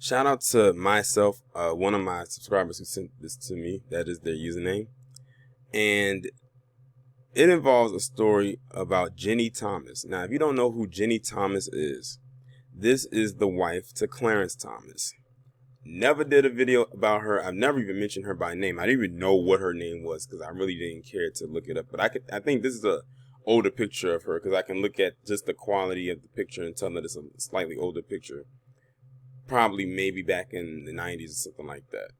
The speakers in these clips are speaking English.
Shout out to myself, one of my subscribers who sent this to me. That is their username. And it involves a story about Ginni Thomas. Now, if you don't know who Ginni Thomas is, this is the wife to Clarence Thomas. Never did a video about her. I've never even mentioned her by name. I didn't even know what her name was because I really didn't care to look it up. But I think this is a older picture of her because I can look at just the quality of the picture and tell that it's a slightly older picture. Probably maybe back in the 90s or something like that.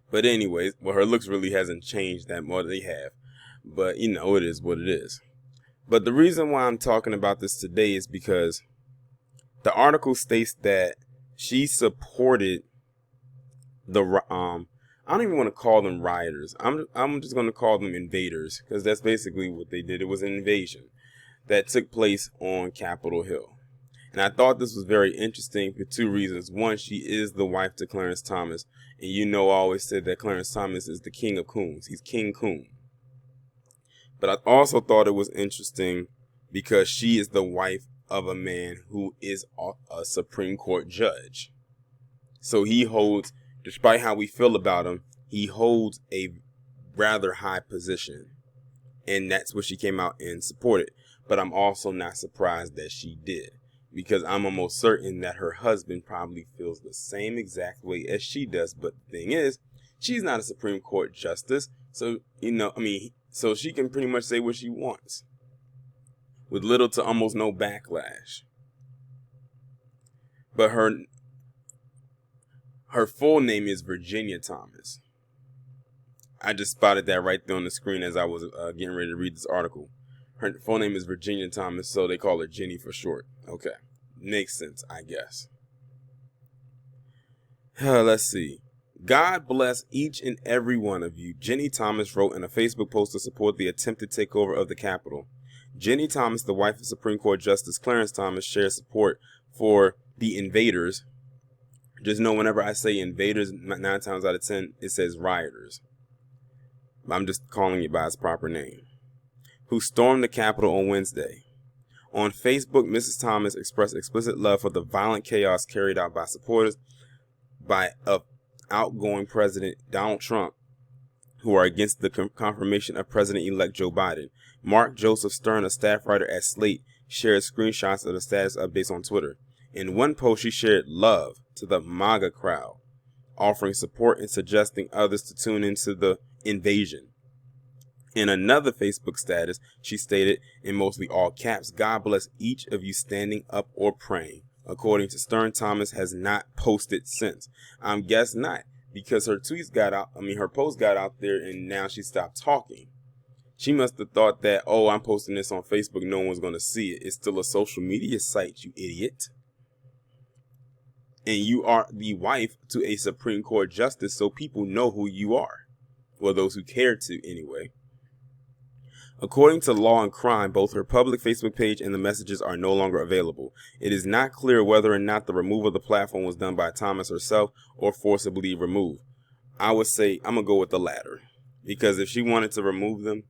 But anyways, well, her looks really hasn't changed that much. They have. But, it is what it is. But the reason why I'm talking about this today is because the article states that she supported the, I don't even want to call them rioters. I'm just going to call them invaders because that's basically what they did. It was an invasion that took place on Capitol Hill. And I thought this was very interesting for two reasons. One, she is the wife to Clarence Thomas. And I always said that Clarence Thomas is the king of coons. He's King Coon. But I also thought it was interesting because she is the wife of a man who is a Supreme Court judge. So he holds, despite how we feel about him, he holds a rather high position. And that's what she came out and supported. But I'm also not surprised that she did. Because I'm almost certain that her husband probably feels the same exact way as she does. But the thing is, she's not a Supreme Court justice. So, so she can pretty much say what she wants with little to almost no backlash. But her full name is Virginia Thomas. I just spotted that right there on the screen as I was getting ready to read this article. Her full name is Virginia Thomas, so they call her Ginni for short. Okay. Makes sense, I guess. Let's see. God bless each and every one of you, Ginni Thomas wrote in a Facebook post to support the attempted takeover of the Capitol. Ginni Thomas, the wife of Supreme Court Justice Clarence Thomas, shares support for the invaders. Just know whenever I say invaders, 9 times out of 10, it says rioters. I'm just calling it by its proper name. Who stormed the Capitol on Wednesday. On Facebook, Mrs. Thomas expressed explicit love for the violent chaos carried out by supporters by outgoing President Donald Trump, who are against the confirmation of President-elect Joe Biden. Mark Joseph Stern, a staff writer at Slate, shared screenshots of the status updates on Twitter. In one post, she shared love to the MAGA crowd, offering support and suggesting others to tune into the invasion. In another Facebook status, she stated in mostly all caps, God bless each of you standing up or praying. According to Stern, Thomas has not posted since. I'm guess not, because her tweets got out, her post got out there and now she stopped talking. She must have thought that, I'm posting this on Facebook, no one's going to see it. It's still a social media site, you idiot. And you are the wife to a Supreme Court justice, so people know who you are. Well, those who care to, anyway. According to Law and Crime, both her public Facebook page and the messages are no longer available. It is not clear whether or not the removal of the platform was done by Thomas herself or forcibly removed. I would say I'm going to go with the latter. Because if she wanted to remove them,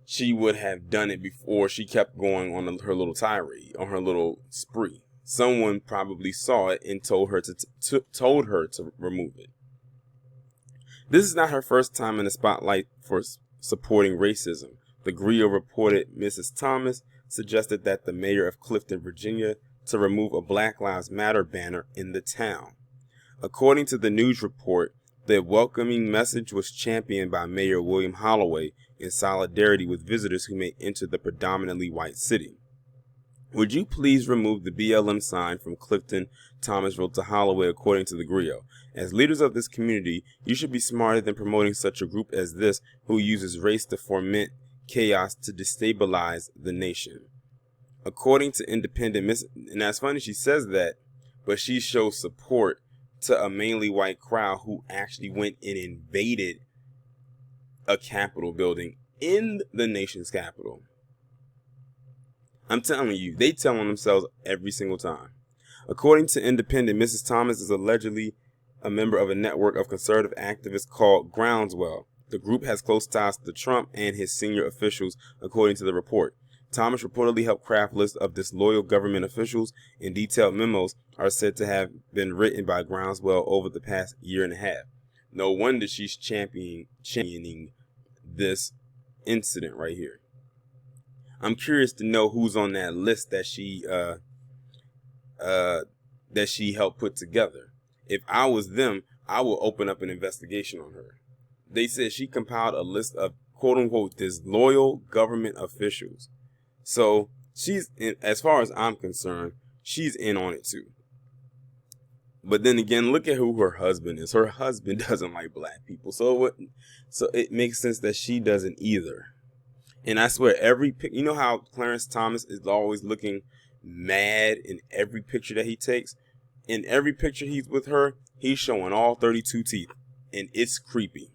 she would have done it before she kept going on her little tirade, on her little spree. Someone probably saw it and told her to remove it. This is not her first time in the spotlight for supporting racism. The Griot reported Mrs. Thomas suggested that the mayor of Clifton, Virginia, to remove a Black Lives Matter banner in the town. According to the news report, the welcoming message was championed by Mayor William Holloway in solidarity with visitors who may enter the predominantly white city. Would you please remove the BLM sign from Clifton? Thomas wrote to Holloway, according to the Griot. As leaders of this community, you should be smarter than promoting such a group as this who uses race to foment chaos to destabilize the nation. According to Independent, and that's funny she says that, but she shows support to a mainly white crowd who actually went and invaded a Capitol building in the nation's capital. I'm telling you, they tell on themselves every single time. According to Independent, Mrs. Thomas is allegedly a member of a network of conservative activists called Groundswell. The group has close ties to Trump and his senior officials, according to the report. Thomas reportedly helped craft lists of disloyal government officials, and detailed memos are said to have been written by Groundswell over the past year and a half. No wonder she's championing this incident right here. I'm curious to know who's on that list that she helped put together. If I was them, I would open up an investigation on her. They said she compiled a list of quote-unquote disloyal government officials. So she's in, as far as I'm concerned, she's in on it too. But then again, look at who her husband is. Her husband doesn't like black people. So it makes sense that she doesn't either. And I swear, you know how Clarence Thomas is always looking mad in every picture that he takes? In every picture he's with her, he's showing all 32 teeth. And it's creepy.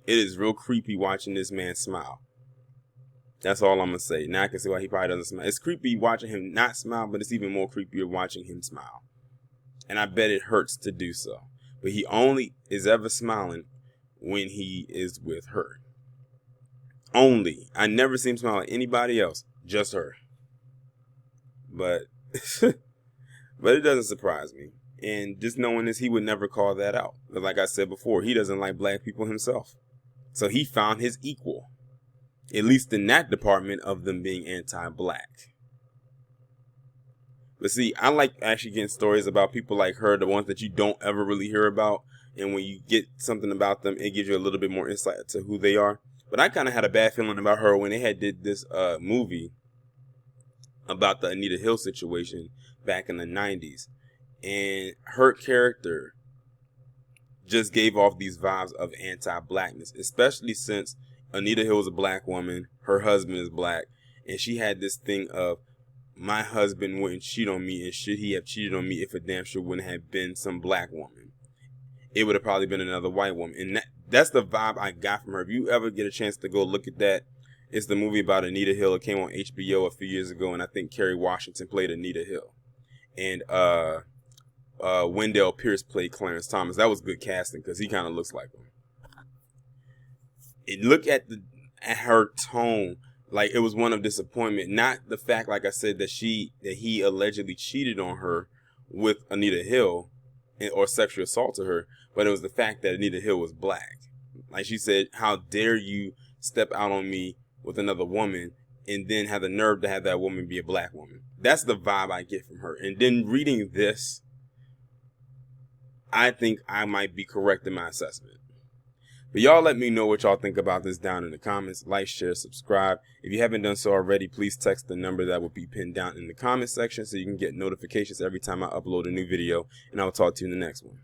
It is real creepy watching this man smile. That's all I'm going to say. Now I can see why he probably doesn't smile. It's creepy watching him not smile, but it's even more creepier watching him smile. And I bet it hurts to do so. But he only is ever smiling when he is with her. Only. I never see him smile at anybody else. Just her. But it doesn't surprise me. And just knowing this, he would never call that out. But like I said before, he doesn't like black people himself. So he found his equal. At least in that department of them being anti-black. But see, I like actually getting stories about people like her, the ones that you don't ever really hear about. And when you get something about them, it gives you a little bit more insight to who they are. But I kind of had a bad feeling about her when they did this movie about the Anita Hill situation back in the 90s. And her character just gave off these vibes of anti-blackness, especially since Anita Hill is a black woman, her husband is black, and she had this thing of, my husband wouldn't cheat on me, and should he have cheated on me if a damn sure wouldn't have been some black woman? It would have probably been another white woman. And that's the vibe I got from her. If you ever get a chance to go look at that, it's the movie about Anita Hill. It came on HBO a few years ago, and I think Kerry Washington played Anita Hill. And Wendell Pierce played Clarence Thomas. That was good casting because he kind of looks like him. And look at her tone. Like it was one of disappointment, not the fact, like I said, that he allegedly cheated on her with Anita Hill or sexually assaulted her, but it was the fact that Anita Hill was black. Like she said, how dare you step out on me with another woman and then have the nerve to have that woman be a black woman. That's the vibe I get from her. And then reading this, I think I might be correct in my assessment. But y'all let me know what y'all think about this down in the comments. Like, share, subscribe. If you haven't done so already, please text the number that will be pinned down in the comment section so you can get notifications every time I upload a new video. And I will talk to you in the next one.